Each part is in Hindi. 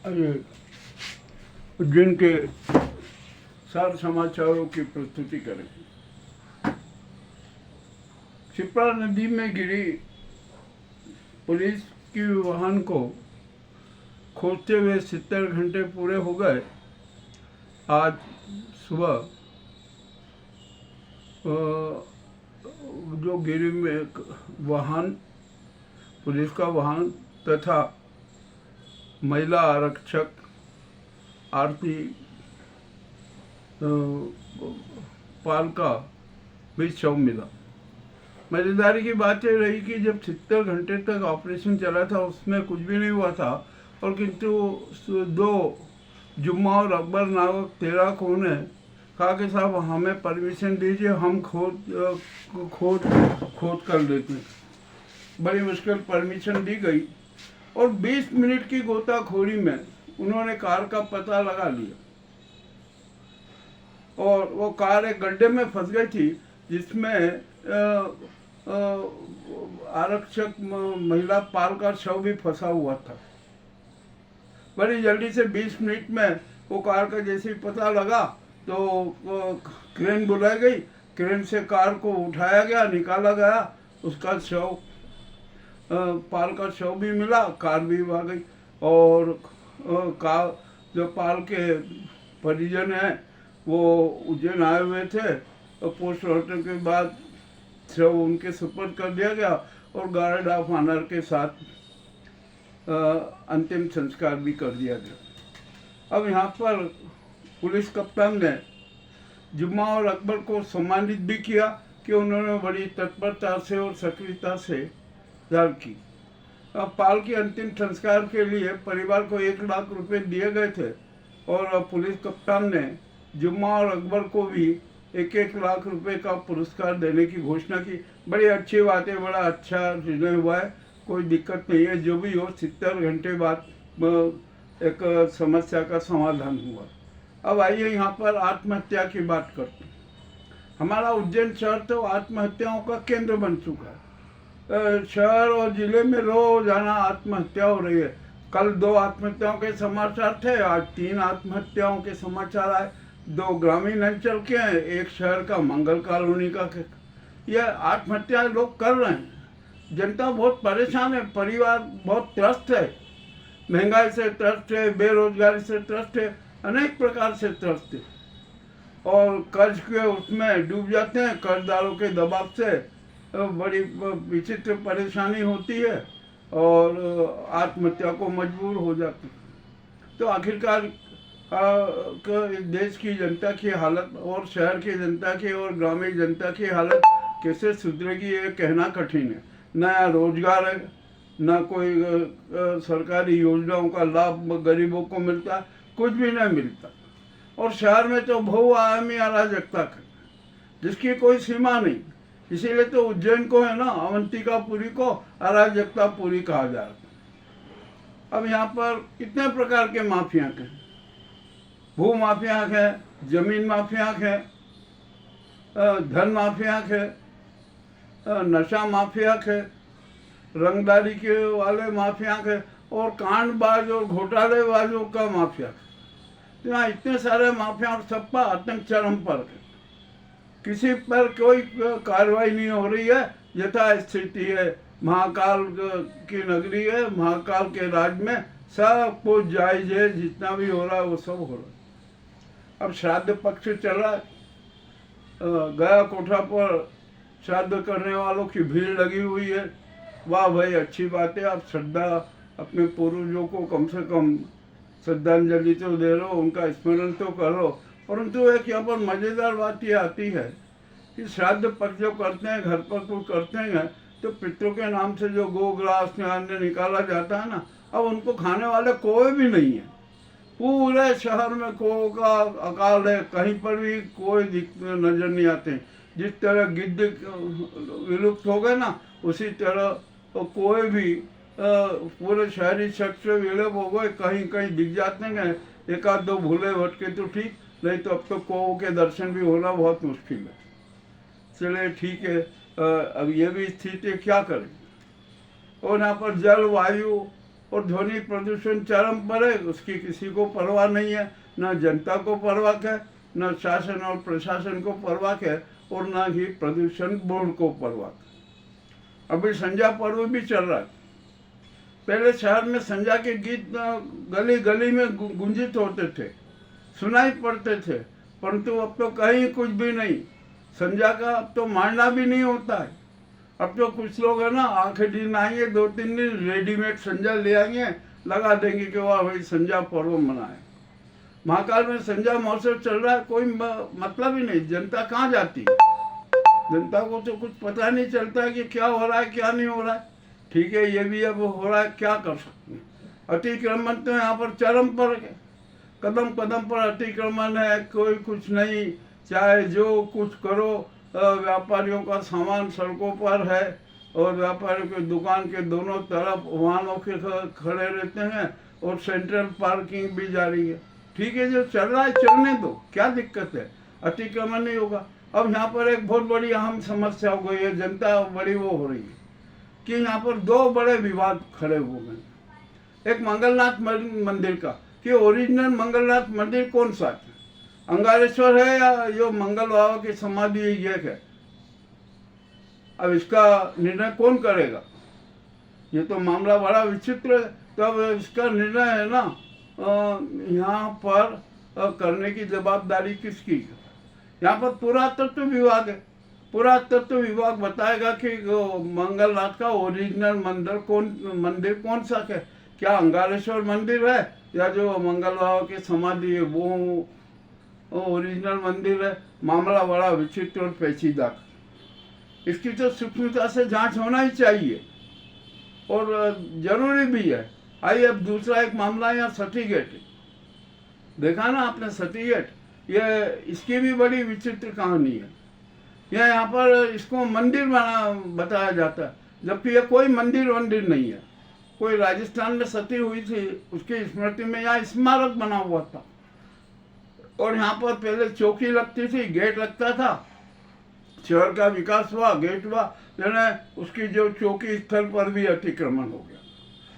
अरे उज्जैन के सार समाचारों की प्रस्तुति करें। क्षिप्रा नदी में गिरी पुलिस की वाहन को खोजते हुए 70 घंटे पूरे हो गए। आज सुबह जो गिरी में एक वाहन, पुलिस का वाहन तथा महिला आरक्षक आरती पाल का भी शव मिला। मजेदारी की बात यह रही कि जब 70 घंटे तक ऑपरेशन चला था उसमें कुछ भी नहीं हुआ था, और किंतु दो जुम्मा और अकबर नामक तैराकों ने कहा कि साहब हमें परमिशन दीजिए, हम खोद कर लेते हैं। बड़ी मुश्किल परमिशन दी गई और 20 मिनट की गोताखोरी में उन्होंने कार का पता लगा लिया, और वो कार एक गड्ढे में फंस गई थी जिसमें आरक्षक महिला पाल का शव भी फंसा हुआ था। बड़ी जल्दी से 20 मिनट में वो कार का जैसे ही पता लगा तो क्रेन बुलाई गई, क्रेन से कार को उठाया गया, निकाला गया, उसका शव पाल का शव भी मिला, कार भी आ गई। और कार जो पाल के परिजन हैं वो उज्जैन आए हुए थे, और पोस्टमार्टम के बाद शव उनके सुपुर्द कर दिया गया और गार्ड ऑफ ऑनर के साथ अंतिम संस्कार भी कर दिया गया। अब यहाँ पर पुलिस कप्तान ने जुम्मा और अकबर को सम्मानित भी किया कि उन्होंने बड़ी तत्परता से और सक्रियता से दान की। अब पाल के अंतिम संस्कार के लिए परिवार को 1 लाख रुपए दिए गए थे, और पुलिस कप्तान ने जुम्मा और अकबर को भी 1-1 लाख रुपए का पुरस्कार देने की घोषणा की। बड़ी अच्छी बात है, बड़ा अच्छा निर्णय हुआ है, कोई दिक्कत नहीं है। जो भी हो, 70 घंटे बाद एक समस्या का समाधान हुआ। अब आइए यहाँ पर आत्महत्या की बात करते हैं। हमारा उज्जैन शहर तो आत्महत्याओं का केंद्र बन चुका है। शहर और जिले में रोजाना आत्महत्या हो रही है। कल 2 आत्महत्याओं के समाचार थे, आज 3 आत्महत्याओं के समाचार आए। 2 ग्रामीण अंचल के हैं, एक शहर का मंगल कॉलोनी का। यह आत्महत्या लोग कर रहे हैं। जनता बहुत परेशान है, परिवार बहुत त्रस्त है, महंगाई से त्रस्त है, बेरोजगारी से त्रस्त है, अनेक प्रकार से त्रस्त है, और कर्ज के उसमें डूब जाते हैं। कर्जदारों के दबाव से बड़ी विचित्र परेशानी होती है और आत्महत्या को मजबूर हो जाते हैं। तो आखिरकार देश की जनता की हालत और शहर की जनता की और ग्रामीण जनता की हालत कैसे सुधरेगी ये कहना कठिन है। नया रोजगार है, न कोई सरकारी योजनाओं का लाभ गरीबों को मिलता, कुछ भी नहीं मिलता। और शहर में तो बहुआयामी अराजकता है जिसकी कोई सीमा नहीं। इसीलिए तो उज्जैन को है ना, अवंतिकापुरी को अराजकतापुरी कहा जा रहा है। अब यहाँ पर कितने प्रकार के माफिया हैं। भू माफिया है, जमीन माफिया है, धन माफिया है, नशा माफिया है, रंगदारी के वाले माफिया है, और कांडबाज और घोटालेबाजों का माफिया है। यहाँ इतने सारे माफिया और सब पर आतंक चरम पर है। किसी पर कोई कार्रवाई नहीं हो रही है। यथा स्थिति है, महाकाल की नगरी है, महाकाल के राज में सब कुछ जायज है, जितना भी हो रहा है वो सब हो रहा है। अब श्राद्ध पक्ष चला, गया कोठा पर श्राद्ध करने वालों की भीड़ लगी हुई है। वाह भाई, अच्छी बात है, आप श्रद्धा अपने पूर्वजों को कम से कम श्रद्धांजलि तो दे लो, उनका स्मरण तो करो। परंतु एक यहाँ पर मज़ेदार बात ये आती है कि श्राद्ध पक्ष जो करते हैं, घर पर कुछ करते हैं, तो पितरों के नाम से जो गो ग्रास अन्य निकाला जाता है ना, अब उनको खाने वाले कोई भी नहीं है। पूरे शहर में को का अकाल है, कहीं पर भी कोई नजर नहीं आते। जिस तरह गिद्ध विलुप्त हो गए ना, उसी तरह तो कोई भी पूरे शहरी शख्स से विलुप्त हो गए, कहीं कहीं दिख जाते हैं। 1-2 भूले भटके तो ठीक, नहीं तो अब तो कौओं के दर्शन भी होना बहुत मुश्किल है। चलिए ठीक है, अब ये भी स्थिति क्या करें। और यहाँ पर जल वायु और ध्वनि प्रदूषण चरम पर है, उसकी किसी को परवाह नहीं है, ना जनता को परवाह है, न शासन और प्रशासन को परवाह है, और ना ही प्रदूषण बोर्ड को परवाह है। अभी संजा पर्व भी चल रहा है। पहले शहर में संजा के गीत गली गली में गुंजित होते थे, सुनाई पड़ते थे, परंतु अब तो कहीं कुछ भी नहीं। संजा का अब तो मानना भी नहीं होता है। अब तो कुछ लोग है ना, आखिरी दिन आएंगे, 2-3 दिन रेडीमेड संजा ले आएंगे, लगा देंगे कि वाह भाई संजा पर्व मनाए। महाकाल में संजा महोत्सव चल रहा है, कोई मतलब ही नहीं। जनता कहाँ जाती है? जनता को तो कुछ पता नहीं चलता है कि क्या हो रहा है क्या नहीं हो रहा है। ठीक है, ये भी अब हो रहा है, क्या कर सकते हैं। अतिक्रमण तो यहाँ पर चरम पर है, कदम कदम पर अतिक्रमण है, कोई कुछ नहीं। चाहे जो कुछ करो, व्यापारियों का सामान सड़कों पर है, और व्यापारियों की दुकान के दोनों तरफ वाहनों के खड़े रहते हैं, और सेंट्रल पार्किंग भी जारी है। ठीक है, जो चल रहा है चलने दो, क्या दिक्कत है, अतिक्रमण नहीं होगा। अब यहाँ पर एक बहुत बड़ी अहम समस्या हो गई है, जनता बड़ी वो हो रही है कि यहाँ पर 2 बड़े विवाद खड़े हो गए। एक मंगलनाथ मंदिर का, कि ओरिजिनल मंगलनाथ मंदिर कौन सा है, अंगारेश्वर है या यो मंगल बाबा की समाधि ये है। अब इसका निर्णय कौन करेगा? ये तो मामला बड़ा विचित्र है। तो अब इसका निर्णय है ना, यहाँ पर करने की जवाबदारी किसकी है? यहाँ पर पुरातत्व विभाग है। पुरातत्व विभाग बताएगा कि मंगलनाथ का ओरिजिनल मंदिर कौन सा है। क्या अंगारेश्वर मंदिर है, या जो मंगल बाबा की समाधि है वो ओरिजिनल मंदिर है? मामला बड़ा विचित्र और पेचीदा। इसकी तो सूक्ष्मता से जांच होना ही चाहिए, और जरूरी भी है। आइए अब दूसरा एक मामला, यहाँ सर्टिफिकेट देखा ना आपने, सर्टिफिकेट, ये इसकी भी बड़ी विचित्र कहानी है। यहाँ पर इसको मंदिर बताया जाता है, जबकि ये कोई मंदिर नहीं है। कोई राजस्थान में सती हुई थी, उसकी स्मृति में यहाँ स्मारक बना हुआ था, और यहाँ पर पहले चौकी लगती थी, गेट लगता था। शहर का विकास हुआ, गेट हुआ, यानी उसकी जो चौकी स्थल पर भी अतिक्रमण हो गया,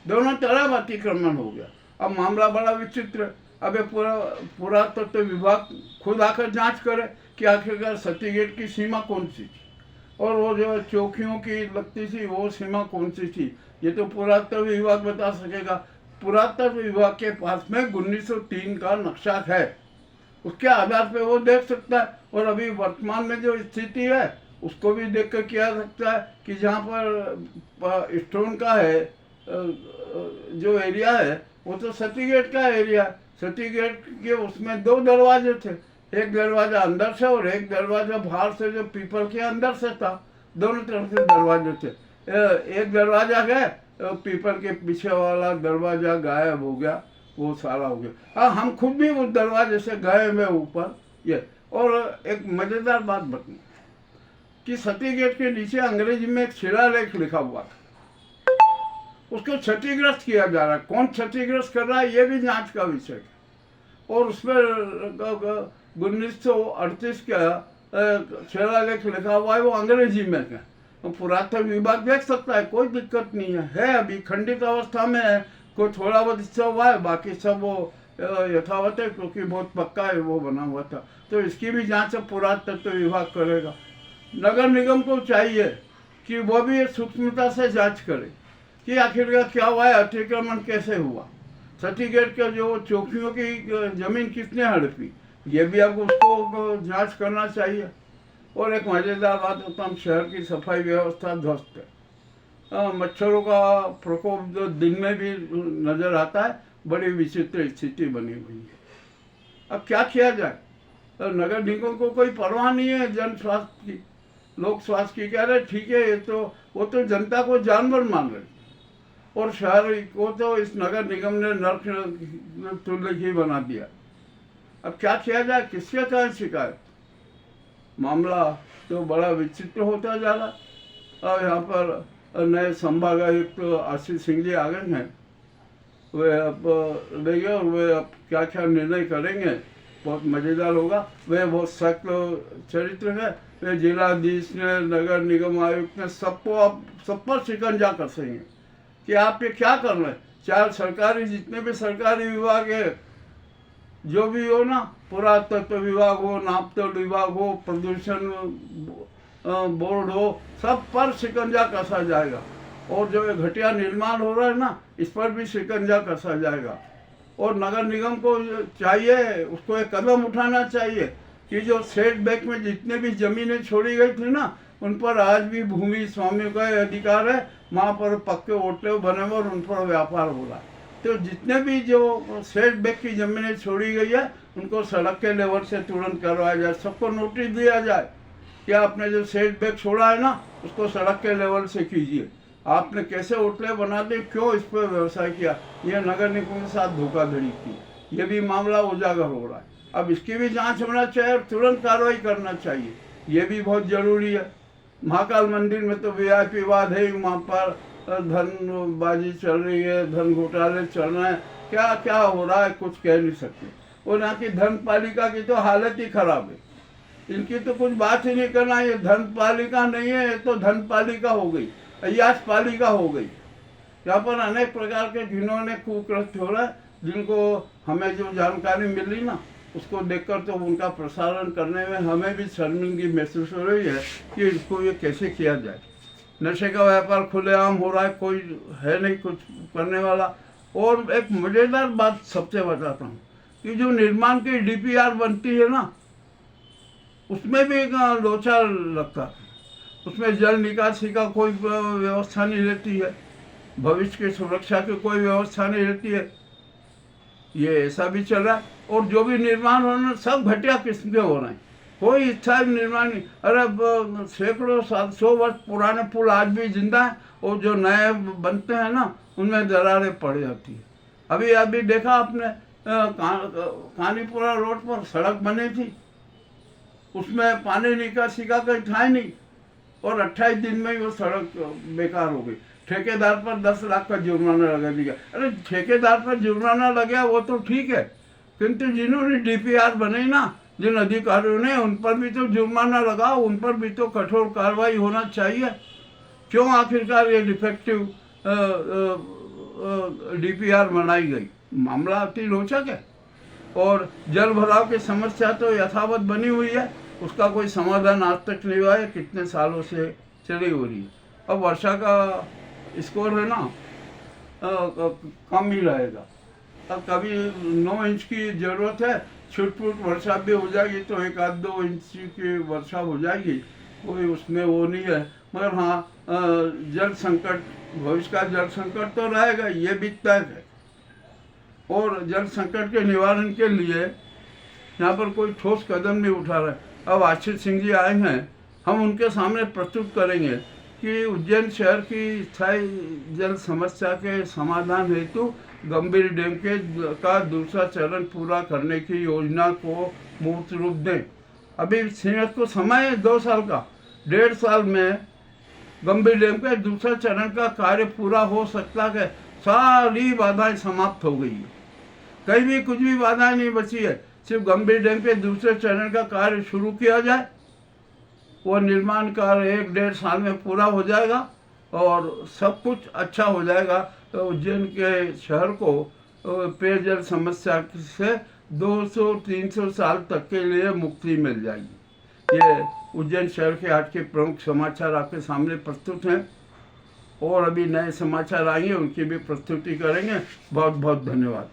दोनों तरफ अतिक्रमण हो गया। अब मामला बड़ा विचित्र है। अब ये पुरातत्व विभाग खुद आकर जांच करे कि आखिरकार सती गेट की सीमा कौन सी थी, और वो जो चौकियों की लगती थी वो सीमा कौन सी थी। ये तो पुरातत्व विभाग बता सकेगा। पुरातत्व विभाग के पास में 1903 का नक्शा है, उसके आधार पे वो देख सकता है, और अभी वर्तमान में जो स्थिति है उसको भी देख कर किया सकता है कि जहाँ पर स्टोन का है जो एरिया है, वो तो सती गेट का एरिया है। सती गेट के उसमें 2 दरवाजे थे, एक दरवाजा अंदर से और एक दरवाजा बाहर से, जो पीपल के अंदर से था। दोनों तरफ से दरवाजे थे। एक दरवाजा गए, पीपल के पीछे वाला दरवाजा गायब हो गया, वो सारा हो गया। हाँ, हम खुद भी उस दरवाजे से गए हुए ऊपर ये। और एक मजेदार बात बताऊं कि सती गेट के नीचे अंग्रेजी में एक शिलालेख लिखा हुआ था, उसको क्षतिग्रस्त किया जा रहा है। कौन क्षतिग्रस्त कर रहा है ये भी जांच का विषय है, और उसमें 1938 का शिलालेख लिखा हुआ है, वो अंग्रेजी में है। तो पुरातत्व विभाग देख सकता है, कोई दिक्कत नहीं है। अभी खंडित अवस्था में है, कोई थोड़ा बहुत हिस्सा हुआ है, बाकी सब वो यथावत है, क्योंकि बहुत पक्का है वो बना हुआ था। तो इसकी भी जांच अब पुरातत्व विभाग करेगा। नगर निगम को चाहिए कि वो भी सूक्ष्मता से जांच करे कि आखिरकार क्या हुआ है, अतिक्रमण कैसे हुआ, सती गेट के जो चौकियों की जमीन किसने हड़पी, ये भी आपको उसको जांच करना चाहिए। और एक मज़ेदार बात होता है, शहर की सफाई व्यवस्था ध्वस्त है। मच्छरों का प्रकोप जो दिन में भी नज़र आता है, बड़ी विचित्र स्थिति बनी हुई है। अब क्या किया जाए? नगर निगम को कोई परवाह नहीं है जन स्वास्थ्य की, लोक स्वास्थ्य की। कह रहे ठीक है, ये तो वो तो जनता को जानवर मान रहे, और शहर को तो इस नगर निगम ने नर्क तुल्य ही बना दिया। अब क्या किया जाए, किसके कारण शिकायत? मामला तो बड़ा विचित्र होता जा रहा। अब यहाँ पर नए संभागायुक्त आशीष सिंह जी आ गए हैं, वे अब देंगे, और वे अब क्या क्या निर्णय करेंगे बहुत मज़ेदार होगा। वे बहुत सख्त चरित्र है। वे जिलाधीश ने, नगर निगम आयुक्त ने, सबको अब सब पर शिकंजा कसेंगे कि आप ये क्या कर रहे हैं। चार सरकारी, जितने भी सरकारी विभाग है, जो भी हो ना, पुरातत्व विभाग हो, नापतोल विभाग हो, प्रदूषण बोर्ड हो, सब पर शिकंजा कसा जाएगा। और जो ये घटिया निर्माण हो रहा है ना, इस पर भी शिकंजा कसा जाएगा। और नगर निगम को चाहिए, उसको एक कदम उठाना चाहिए कि जो सेट बैक में जितने भी जमीनें छोड़ी गई थी ना, उन पर आज भी भूमि स्वामी का अधिकार है। वहाँ पर पक्के होटल बने हुए और उन पर व्यापार हो रहा है। तो जितने भी जो सेट बैक की जमीनें छोड़ी गई है, उनको सड़क के लेवल से तुरंत करवाया जाए। सबको नोटिस दिया जाए कि आपने जो सेट बैक छोड़ा है ना, उसको सड़क के लेवल से कीजिए। आपने कैसे होटलें बना दी, क्यों इस पर व्यवसाय किया, ये नगर निगम के साथ धोखाधड़ी की, ये भी मामला उजागर हो रहा है। अब इसकी भी जांच होना चाहिए और तुरंत कार्रवाई करना चाहिए, ये भी बहुत जरूरी है। महाकाल मंदिर में तो वीआईपी वाद है, वहाँ पर धनबाजी चल रही है, धन घोटाले चल रहे हैं, क्या क्या हो रहा है कुछ कह नहीं सकते। और यहाँ की धन पालिका की तो हालत ही खराब है, इनकी तो कुछ बात ही नहीं करना। ये धन पालिका नहीं है, ये तो धन पालिका हो गई, अय्याश पालिका हो गई। यहाँ पर अनेक प्रकार के जिन्होंने कुकृत्य हो रहा है, जिनको हमें जो जानकारी मिली ना, उसको देखकर तो उनका प्रसारण करने में हमें भी शर्मिंदगी महसूस हो रही है कि इसको ये कैसे किया जाए। नशे का व्यापार खुलेआम हो रहा है, कोई है नहीं कुछ करने वाला। और एक मज़ेदार बात सबसे बताता हूँ कि जो निर्माण की डीपीआर बनती है ना, उसमें भी एक लोचा लगता है। उसमें जल निकासी का कोई व्यवस्था नहीं रहती है, भविष्य की सुरक्षा की कोई व्यवस्था नहीं रहती है। ये ऐसा भी चल रहा है। और जो भी निर्माण हो रहे हैं, सब घटिया किस्म के हो रहे हैं, कोई स्थायी निर्माण नहीं। अरे सैकड़ों 700 वर्ष पुराने पुल आज भी जिंदा है, और जो नए बनते हैं ना, उनमें दरारें पड़ जाती है। अभी देखा आपने, कानीपुरा रोड पर सड़क बनी थी, उसमें पानी निकासी का कोई था ही नहीं, और 28 दिन में ही वो सड़क बेकार हो गई। ठेकेदार पर 10 लाख का जुर्माना लगा दिया। अरे ठेकेदार पर जुर्माना लगा वो तो ठीक है, किंतु जिन्होंने डीपीआर बनाई ना, जिन अधिकारियों ने, उन पर भी तो जुर्माना लगाओ, उन पर भी तो कठोर कार्रवाई होना चाहिए। क्यों आखिरकार ये डिफेक्टिव डीपीआर बनाई गई? मामला अति रोचक है। और जल भराव की समस्या तो यथावत बनी हुई है, उसका कोई समाधान आज तक नहीं हुआ है, कितने सालों से चली हो रही है। अब वर्षा का स्कोर है ना, कम ही रहेगा। अब कभी 9 इंच की ज़रूरत है, छुट-पुट वर्षा भी हो जाएगी तो 1-2 इंच की वर्षा हो जाएगी, कोई उसमें वो नहीं है। मगर हाँ, जल संकट, भविष्य का जल संकट तो रहेगा, ये भी तय है। और जल संकट के निवारण के लिए यहाँ पर कोई ठोस कदम नहीं उठा रहा है। अब आशीष सिंह जी आए हैं, हम उनके सामने प्रस्तुत करेंगे कि उज्जैन शहर की स्थायी जल समस्या के समाधान हेतु गंभीर डैम का दूसरा चरण पूरा करने की योजना को मूर्त रूप दें। अभी सीएम को समय है 2 साल का, 1.5 साल में गंभीर डैम के दूसरा चरण का कार्य पूरा हो सकता है। सारी बाधाएं समाप्त हो गई है, कहीं भी कुछ भी बाधाएं नहीं बची है। सिर्फ गंभीर डैम के दूसरे चरण का कार्य शुरू किया जाए, वो निर्माण कार्य 1-1.5 साल में पूरा हो जाएगा और सब कुछ अच्छा हो जाएगा। तो उज्जैन के शहर को पेयजल समस्या से 200-300 साल तक के लिए मुक्ति मिल जाएगी। ये उज्जैन शहर के आज के प्रमुख समाचार आपके सामने प्रस्तुत हैं, और अभी नए समाचार आएंगे, उनकी भी प्रस्तुति करेंगे। बहुत बहुत धन्यवाद।